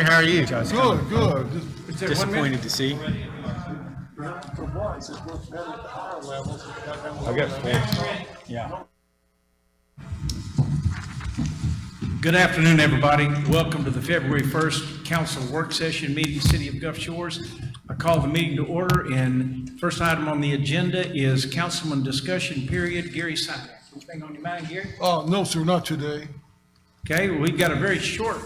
How are you? Good, good. Disappointed to see. I got four. Yeah. Good afternoon, everybody. Welcome to the February 1st Council Work Session meeting, City of Gulf Shores. I call the meeting to order, and first item on the agenda is Councilman discussion period. Gary Simon. Anything on your mind, Gary? No, sir, not today. Okay, well, we've got a very short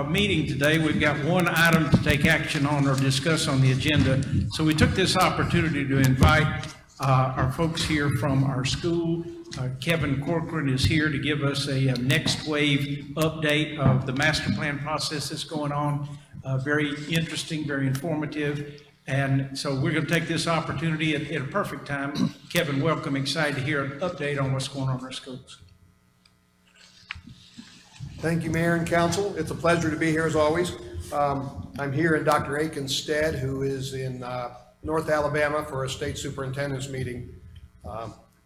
meeting today. We've got one item to take action on or discuss on the agenda. So we took this opportunity to invite our folks here from our school. Kevin Corcoran is here to give us a next wave update of the master plan process that's going on. Very interesting, very informative. And so we're going to take this opportunity at a perfect time. Kevin, welcome. Excited to hear an update on what's going on in our schools. Thank you, Mayor and Council. It's a pleasure to be here as always. I'm here in Dr. Aiken's stead, who is in North Alabama for a state superintendent's meeting.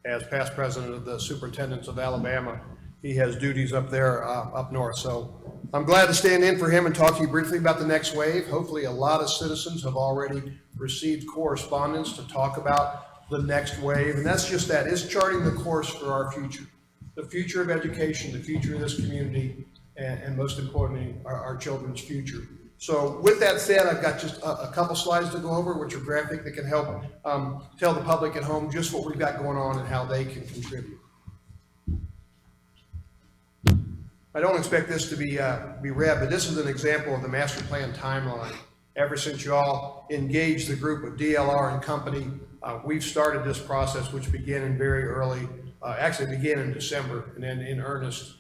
As past president of the Superintendents of Alabama, he has duties up there up north. So I'm glad to stand in for him and talk to you briefly about the next wave. Hopefully a lot of citizens have already received correspondence to talk about the next wave. And that's just that, it's charting the course for our future. The future of education, the future of this community, and most importantly, our children's future. So with that said, I've got just a couple slides to go over, which are graphic that can help tell the public at home just what we've got going on and how they can contribute. I don't expect this to be read, but this is an example of the master plan timeline. Ever since you all engaged the group of DLR and company, we've started this process, which began in very early, actually began in December and then in earnest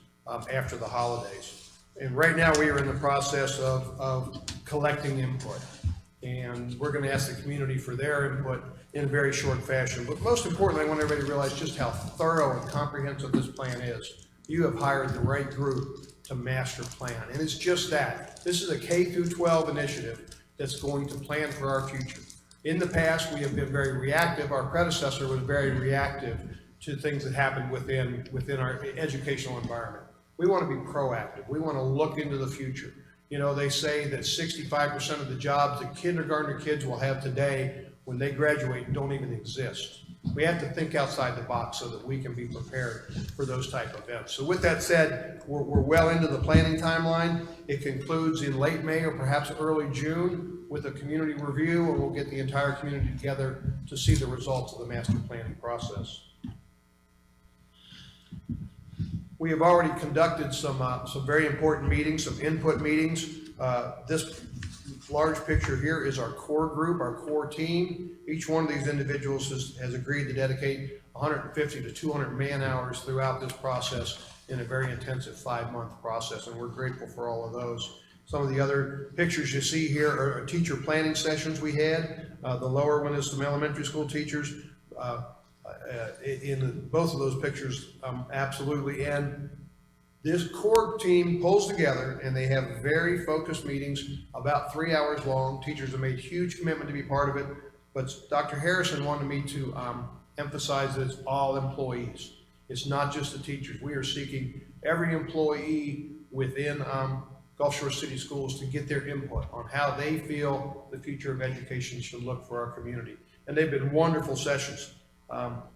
after the holidays. And right now we are in the process of collecting input. And we're going to ask the community for their input in a very short fashion. But most importantly, I want everybody to realize just how thorough and comprehensive this plan is. You have hired the right group to master plan. And it's just that. This is a K through 12 initiative that's going to plan for our future. In the past, we have been very reactive. Our predecessor was very reactive to things that happened within our educational environment. We want to be proactive. We want to look into the future. You know, they say that 65% of the jobs that kindergartner kids will have today when they graduate don't even exist. We have to think outside the box so that we can be prepared for those type of events. So with that said, we're well into the planning timeline. It concludes in late May or perhaps early June with a community review, and we'll get the entire community together to see the results of the master planning process. We have already conducted some very important meetings, some input meetings. This large picture here is our core group, our core team. Each one of these individuals has agreed to dedicate 150 to 200 man hours throughout this process in a very intensive 5-month process, and we're grateful for all of those. Some of the other pictures you see here are teacher planning sessions we had. The lower one is some elementary school teachers. In both of those pictures, absolutely. And this core team pulls together and they have very focused meetings, about 3 hours long. Teachers have made huge commitment to be part of it, but Dr. Harrison wanted me to emphasize that it's all employees. It's not just the teachers. We are seeking every employee within Gulf Shores City Schools to get their input on how they feel the future of education should look for our community. And they've been wonderful sessions.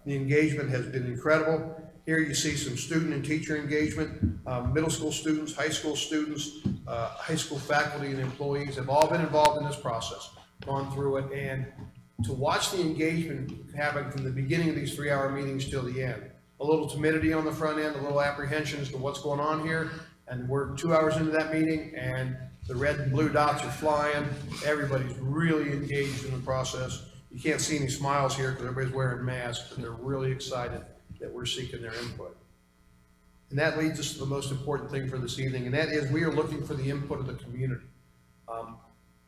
The engagement has been incredible. Here you see some student and teacher engagement. Middle school students, high school students, high school faculty and employees have all been involved in this process, gone through it. And to watch the engagement happen from the beginning of these 3-hour meetings till the end, a little timidity on the front end, a little apprehension as to what's going on here. And we're 2 hours into that meeting and the red and blue dots are flying. Everybody's really engaged in the process. You can't see any smiles here because everybody's wearing masks, and they're really excited that we're seeking their input. And that leads us to the most important thing for this evening, and that is we are looking for the input of the community.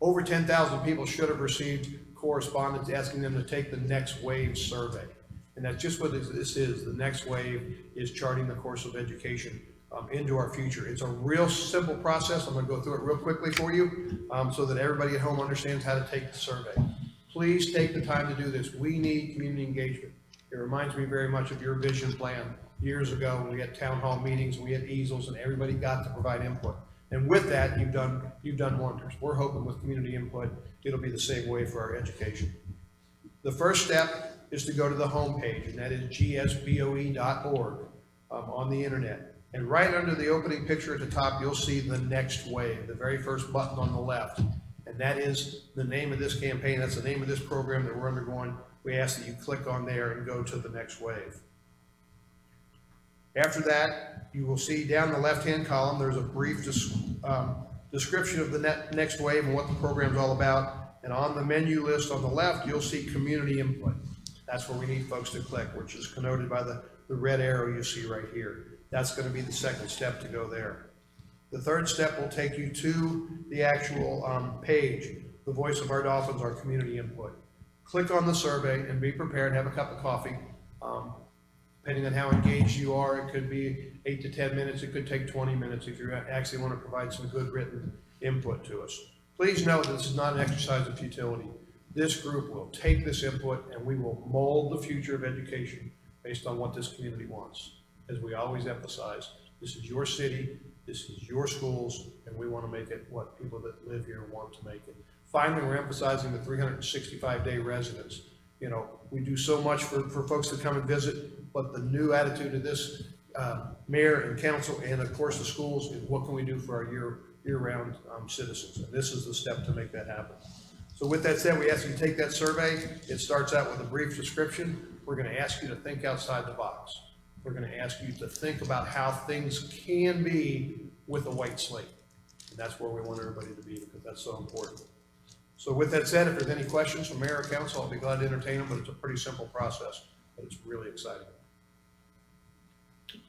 Over 10,000 people should have received correspondence asking them to take the Next Wave survey. And that's just what this is. The Next Wave is charting the course of education into our future. It's a real simple process. I'm going to go through it real quickly for you so that everybody at home understands how to take the survey. Please take the time to do this. We need community engagement. It reminds me very much of your vision plan years ago when we had town hall meetings and we had easels and everybody got to provide input. And with that, you've done wonders. We're hoping with community input, it'll be the same way for our education. The first step is to go to the homepage, and that is gsboe.org on the internet. And right under the opening picture at the top, you'll see the next wave, the very first button on the left. And that is the name of this campaign. That's the name of this program that we're undergoing. We ask that you click on there and go to the next wave. After that, you will see down the left-hand column, there's a brief description of the next wave and what the program's all about. And on the menu list on the left, you'll see community input. That's where we need folks to click, which is connoted by the red arrow you see right here. That's going to be the second step to go there. The third step will take you to the actual page, the Voice of Our Dolphins, our community input. Click on the survey and be prepared, have a cup of coffee. Depending on how engaged you are, it could be 8 to 10 minutes, it could take 20 minutes if you actually want to provide some good written input to us. Please note that this is not an exercise of futility. This group will take this input and we will mold the future of education based on what this community wants. As we always emphasize, this is your city, this is your schools, and we want to make it what people that live here want to make it. Finally, we're emphasizing the 365-day residence. You know, we do so much for folks to come and visit, but the new attitude of this mayor and council and of course the schools is what can we do for our year-round citizens, and this is the step to make that happen. So with that said, we ask you to take that survey. It starts out with a brief description. We're going to ask you to think outside the box. We're going to ask you to think about how things can be with a white slate, and that's where we want everybody to be because that's so important. So with that said, if there's any questions from mayor or council, I'll be glad to entertain them, but it's a pretty simple process, but it's really exciting.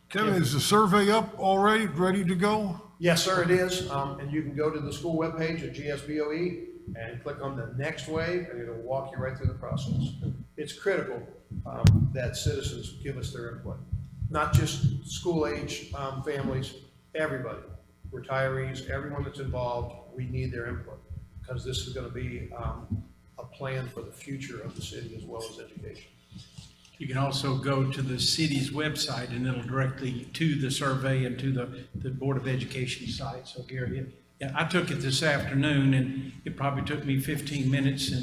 Kevin, is the survey up already, ready to go? Yes, sir, it is. And you can go to the school webpage at GSBOE and click on the next wave, and it'll walk you right through the process. It's critical that citizens give us their input, not just school-age families, everybody, retirees, everyone that's involved. We need their input because this is going to be a plan for the future of the city as well as education. You can also go to the city's website and it'll directly to the survey and to the Board of Education site. So Gary, yeah, I took it this afternoon and it probably took me 15 minutes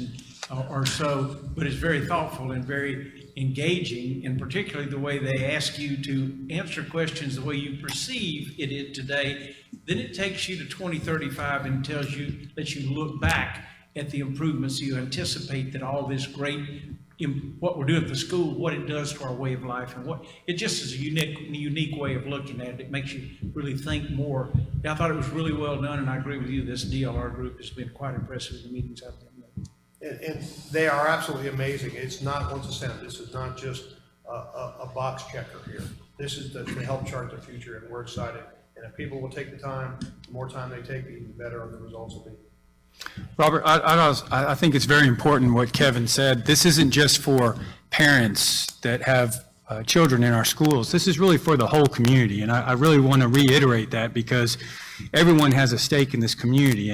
or so, but it's very thoughtful and very engaging, and particularly the way they ask you to answer questions the way you perceive it today. Then it takes you to 2035 and lets you look back at the improvements you anticipate that all this great what we're doing at the school, what it does to our way of life, and what it just is a unique way of looking at it. It makes you really think more. I thought it was really well done, and I agree with you. This DLR group has been quite impressive in the meetings I've been in. And they are absolutely amazing. It's not once a cent. This is not just a box checker here. This is to help chart the future, and we're excited. And if people will take the time, the more time they take, the even better the results will be. Robert, I think it's very important what Kevin said. This isn't just for parents that have children in our schools. This is really for the whole community, and I really want to reiterate that because everyone has a stake in this community.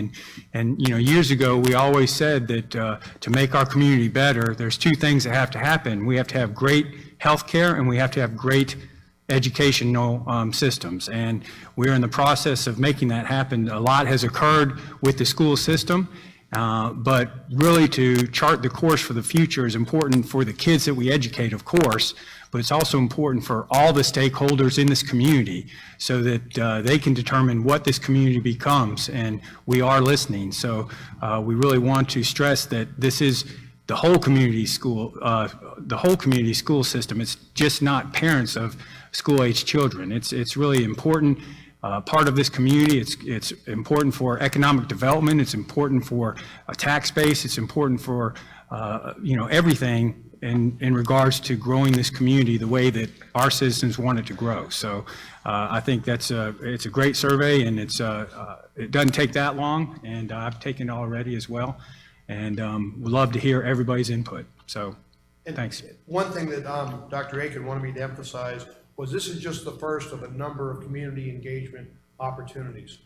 And you know, years ago we always said that to make our community better, there's two things that have to happen. We have to have great health care and we have to have great educational systems, and we're in the process of making that happen. A lot has occurred with the school system, but really to chart the course for the future is important for the kids that we educate, of course, but it's also important for all the stakeholders in this community so that they can determine what this community becomes, and we are listening. So we really want to stress that this is the whole community school system. It's just not parents of school-age children. It's really important part of this community. It's important for economic development. It's important for a tax base. It's important for everything in regards to growing this community the way that our citizens want it to grow. So I think it's a great survey, and it doesn't take that long, and I've taken it already as well, and we'd love to hear everybody's input. So thanks. One thing that Dr. Aiken wanted me to emphasize was this is just the first of a number of community engagement opportunities.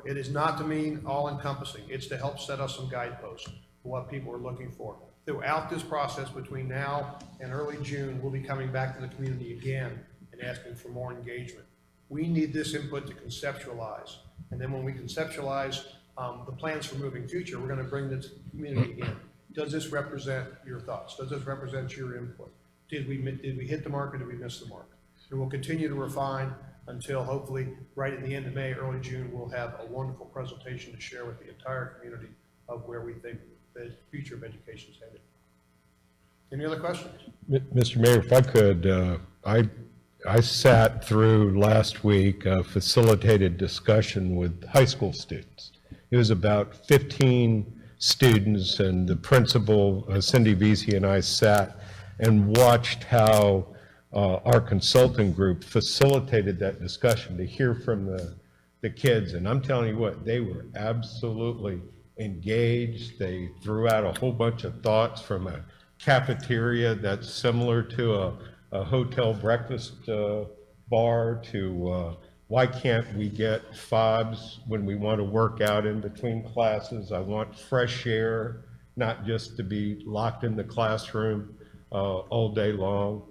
It is not to mean all-encompassing. It's to help set us some guideposts for what people are looking for. Throughout this process between now and early June, we'll be coming back to the community again and asking for more engagement. We need this input to conceptualize. And then when we conceptualize the plans for moving future, we're going to bring this community in. Does this represent your thoughts? Does this represent your input? Did we hit the mark or did we miss the mark? And we'll continue to refine until hopefully right at the end of May, early June, we'll have a wonderful presentation to share with the entire community of where we think the future of education is headed. Any other questions? Mr. Mayor, if I could, I sat through last week a facilitated discussion with high school students. It was about 15 students, and the principal, Cindy Vesey, and I sat and watched how our consulting group facilitated that discussion to hear from the kids. And I'm telling you what, they were absolutely engaged. They threw out a whole bunch of thoughts from a cafeteria that's similar to a hotel breakfast bar to why can't we get fobs when we want to work out in between classes? I want fresh air, not just to be locked in the classroom all day long.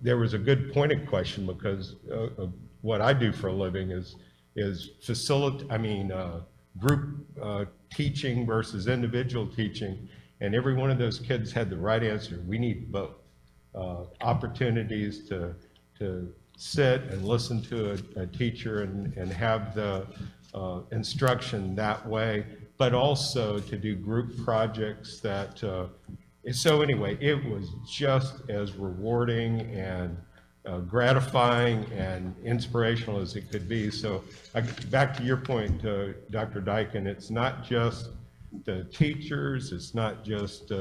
There was a good pointed question because what I do for a living is group teaching versus individual teaching, and every one of those kids had the right answer. We need both. Opportunities to sit and listen to a teacher and have the instruction that way, but also to do group projects that, so anyway, it was just as rewarding and gratifying and inspirational as it could be. So back to your point, Dr. Dyken, it's not just the teachers, it's not just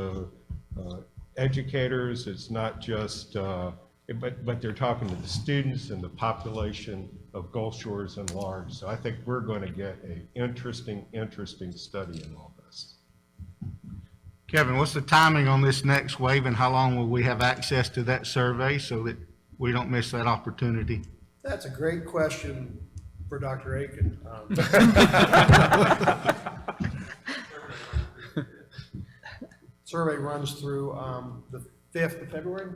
educators, it's not just, but they're talking to the students and the population of Gulf Shores and large. So I think we're going to get an interesting study in all this. Kevin, what's the timing on this next wave, and how long will we have access to that survey so that we don't miss that opportunity? That's a great question for Dr. Aiken. Survey runs through the 5th of February.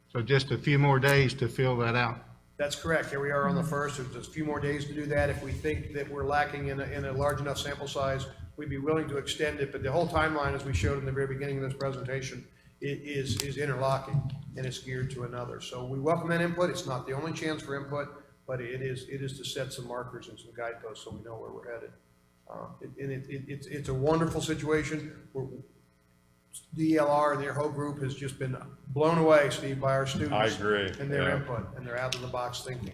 So just a few more days to fill that out. That's correct. Here we are on the 1st. There's just a few more days to do that. If we think that we're lacking in a large enough sample size, we'd be willing to extend it. But the whole timeline, as we showed in the very beginning of this presentation, is interlocking and it's geared to another. So we welcome that input. It's not the only chance for input, but it is to set some markers and some guideposts so we know where we're headed. It's a wonderful situation. DLR and their whole group has just been blown away, Steve, by our students. I agree. And their input and their out-of-the-box thinking.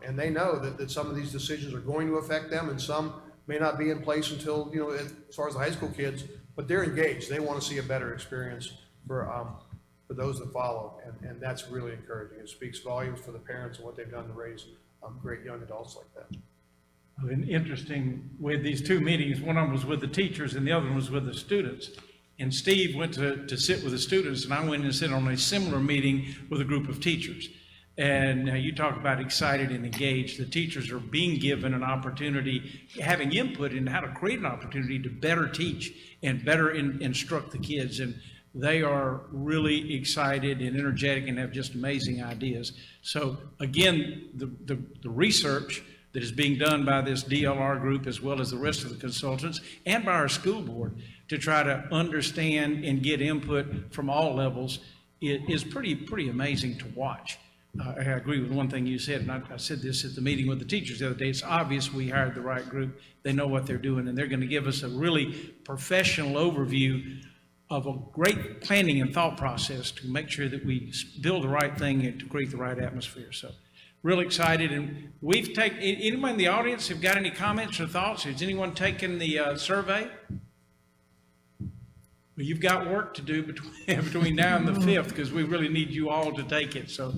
And they know that some of these decisions are going to affect them and some may not be in place until, as far as the high school kids, but they're engaged. They want to see a better experience for those that follow. And that's really encouraging. It speaks volumes for the parents and what they've done to raise great young adults like that. And interesting with these two meetings, one of them was with the teachers and the other one was with the students. And Steve went to sit with the students, and I went and sit on a similar meeting with a group of teachers. And you talk about excited and engaged. The teachers are being given an opportunity, having input in how to create an opportunity to better teach and better instruct the kids. And they are really excited and energetic and have just amazing ideas. So again, the research that is being done by this DLR group as well as the rest of the consultants and by our school board to try to understand and get input from all levels is pretty amazing to watch. I agree with one thing you said, and I said this at the meeting with the teachers the other day. It's obvious we hired the right group. They know what they're doing, and they're going to give us a really professional overview of a great planning and thought process to make sure that we build the right thing and to create the right atmosphere. So really excited. And we've taken, anyone in the audience have got any comments or thoughts? Has anyone taken the survey? Well, you've got work to do between now and the 5th because we really need you all to take it. So,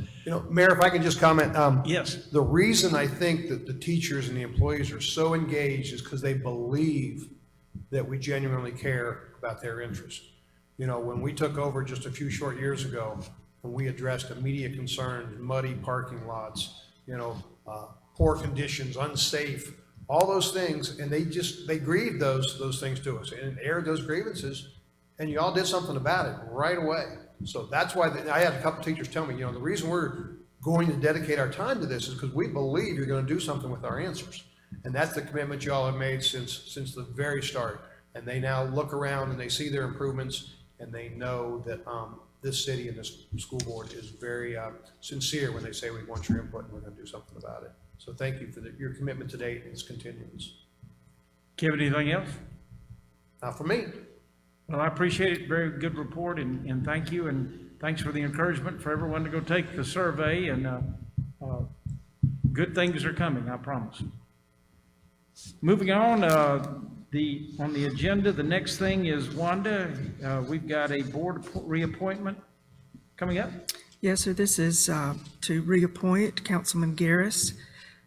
Mayor, if I can just comment. yes. The reason I think that the teachers and the employees are so engaged is because they believe that we genuinely care about their interests. When we took over just a few short years ago, when we addressed immediate concerns, muddy parking lots, poor conditions, unsafe, all those things, and they grieved those things to us and aired those grievances And you all did something about it right away. So that's why, I had a couple teachers tell me, the reason we're going to dedicate our time to this is because we believe you're going to do something with our answers. And that's the commitment you all have made since the very start. And they now look around and they see their improvements, and they know that this city and this school board is very sincere when they say we want your input and we're going to do something about it. So thank you for your commitment to date and its continuance. Kevin, anything else? Not for me. Well, I appreciate it. Very good report, and thank you, and thanks for the encouragement for everyone to go take the survey, and good things are coming, I promise. Moving on, on the agenda, the next thing is Wanda. We've got a board reappointment coming up. Yes, sir. This is to reappoint Councilman Garris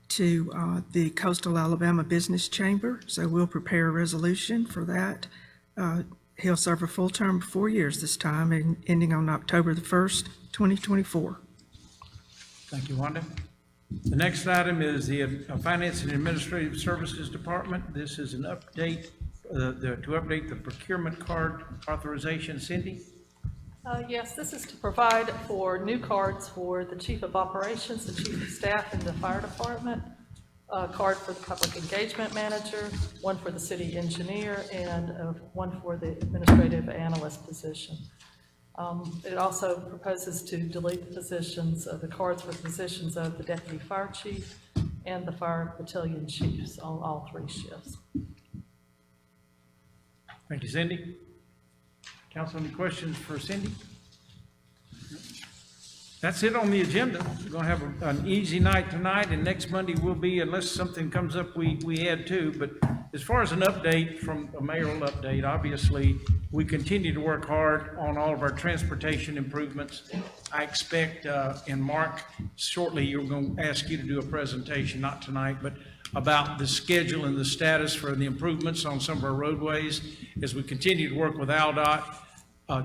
to the Coastal Alabama Business Chamber. So we'll prepare a resolution for that. He'll serve a full term of 4 years this time, and ending on October the 1st, 2024. Thank you, Wanda. The next item is the Finance and Administrative Services Department. This is an update, to update the procurement card authorization. Cindy? Yes, this is to provide for new cards for the Chief of Operations, the Chief of Staff, and the Fire Department. A card for the Public Engagement Manager, one for the City Engineer, and one for the Administrative Analyst position. It also proposes to delete the positions, the cards for the positions of the Deputy Fire Chief and the Fire Battalion Chiefs on all 3 shifts. Thank you, Cindy. Council, any questions for Cindy? That's it on the agenda. We're going to have an easy night tonight, and next Monday will be, unless something comes up, we add to. But as far as an update, from a mayoral update, obviously, we continue to work hard on all of our transportation improvements. I expect, and Mark, shortly, you're going to ask you to do a presentation, not tonight, but about the schedule and the status for the improvements on some of our roadways as we continue to work with ALDOT.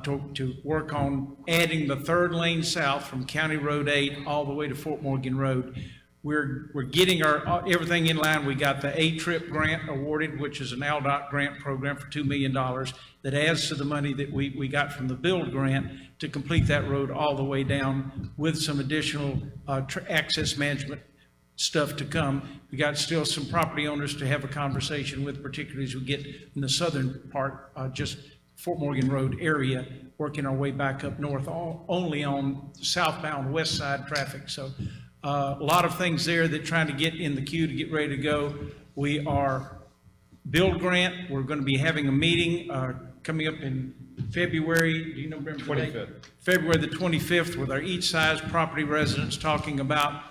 To work on adding the 3rd lane south from County Road 8 all the way to Fort Morgan Road. We're getting our everything in line. We got the A-Trip grant awarded, which is an ALDOT grant program for $2 million that adds to the money that we got from the build grant to complete that road all the way down with some additional access management stuff to come. We got still some property owners to have a conversation with, particularly as we get in the southern part, just Fort Morgan Road area, working our way back up north, only on southbound west side traffic. So a lot of things there that trying to get in the queue to get ready to go. We are build grant. We're going to be having a meeting coming up in February. Do you know, remember the date? 25th. February the 25th, with our each size property residents talking about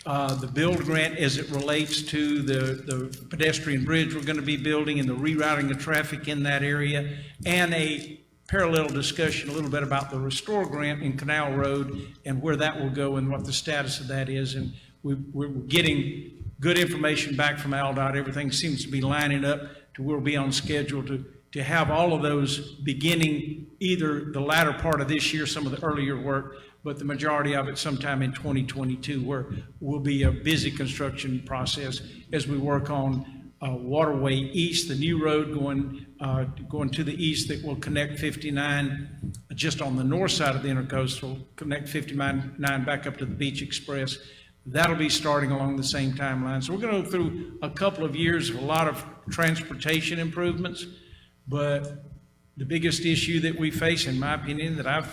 the build grant as it relates to the pedestrian bridge we're going to be building and the rerouting of traffic in that area, and a parallel discussion a little bit about the restore grant in Canal Road and where that will go and what the status of that is. And we're getting good information back from ALDOT. Everything seems to be lining up to we'll be on schedule to have all of those beginning either the latter part of this year, some of the earlier work, but the majority of it sometime in 2022, where will be a busy construction process as we work on Waterway East, the new road going to the east that will connect 59 just on the north side of the Intercoastal, connect 59 back up to the Beach Express. That'll be starting along the same timeline. So we're going to go through a couple of years of a lot of transportation improvements, but the biggest issue that we face, in my opinion, that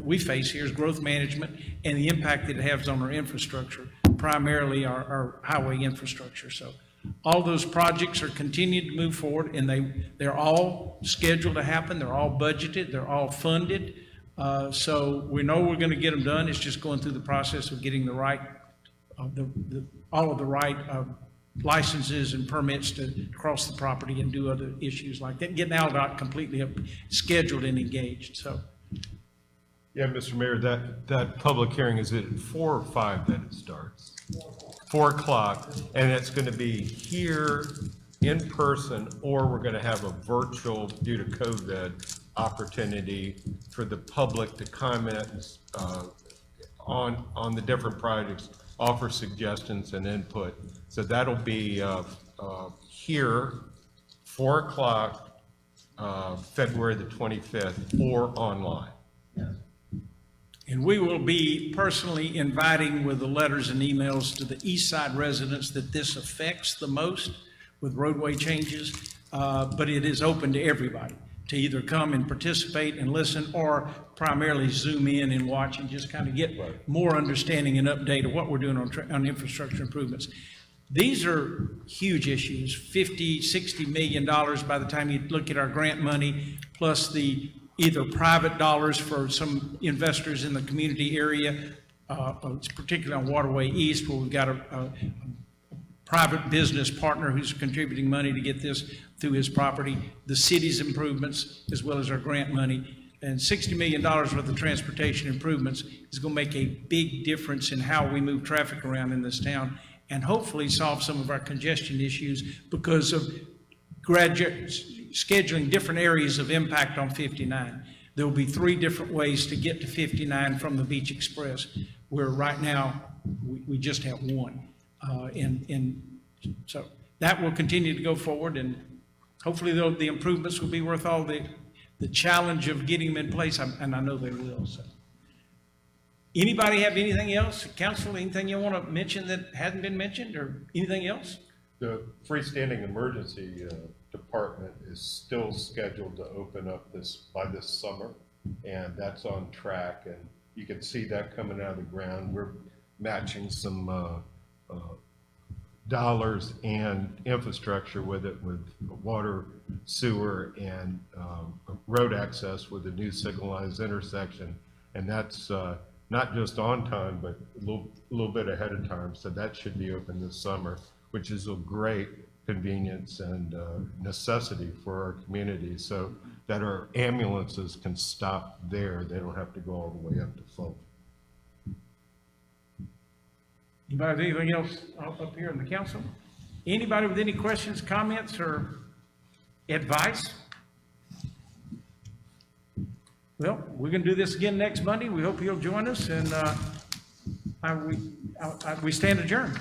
we face here is growth management and the impact that it has on our infrastructure, primarily our highway infrastructure. So all those projects are continuing to move forward, and they're all scheduled to happen. They're all budgeted. They're all funded. So we know we're going to get them done. It's just going through the process of getting the right, all of the right licenses and permits to cross the property and do other issues like that. Getting ALDOT completely up, scheduled and engaged. So. Yeah, Mr. Mayor, that public hearing, is it at 4 or 5 that it starts? 4 o'clock, and it's going to be here in person, or we're going to have a virtual, due to COVID, opportunity for the public to comment on the different projects, offer suggestions and input. So that'll be here, 4 o'clock February the 25th, or online. And we will be personally inviting with the letters and emails to the east side residents that this affects the most with roadway changes, but it is open to everybody to either come and participate and listen, or primarily zoom in and watch and just kind of get more understanding and update of what we're doing on infrastructure improvements. These are huge issues, $50–60 million by the time you look at our grant money, plus the either private dollars for some investors in the community area, particularly on Waterway East, where we've got a private business partner who's contributing money to get this through his property, the city's improvements, as well as our grant money. And $60 million worth of transportation improvements is going to make a big difference in how we move traffic around in this town, and hopefully solve some of our congestion issues because of scheduling different areas of impact on 59. There will be 3 different ways to get to 59 from the Beach Express, where right now we just have one. And so that will continue to go forward, and hopefully the improvements will be worth all the challenge of getting them in place, and I know they will. So, anybody have anything else? Council, anything you want to mention that hadn't been mentioned, or anything else? The freestanding emergency department is still scheduled to open up by this summer, and that's on track, and you can see that coming out of the ground. We're matching some dollars and infrastructure with it, with water, sewer, and road access with the new signalized intersection, and that's not just on time, but a little bit ahead of time. So that should be open this summer, which is a great convenience and necessity for our community, so that our ambulances can stop there. They don't have to go all the way up to Fulton. Anybody have anything else up here in the council? Anybody with any questions, comments, or advice? Well, we're going to do this again next Monday. We hope you'll join us, and we stand adjourned.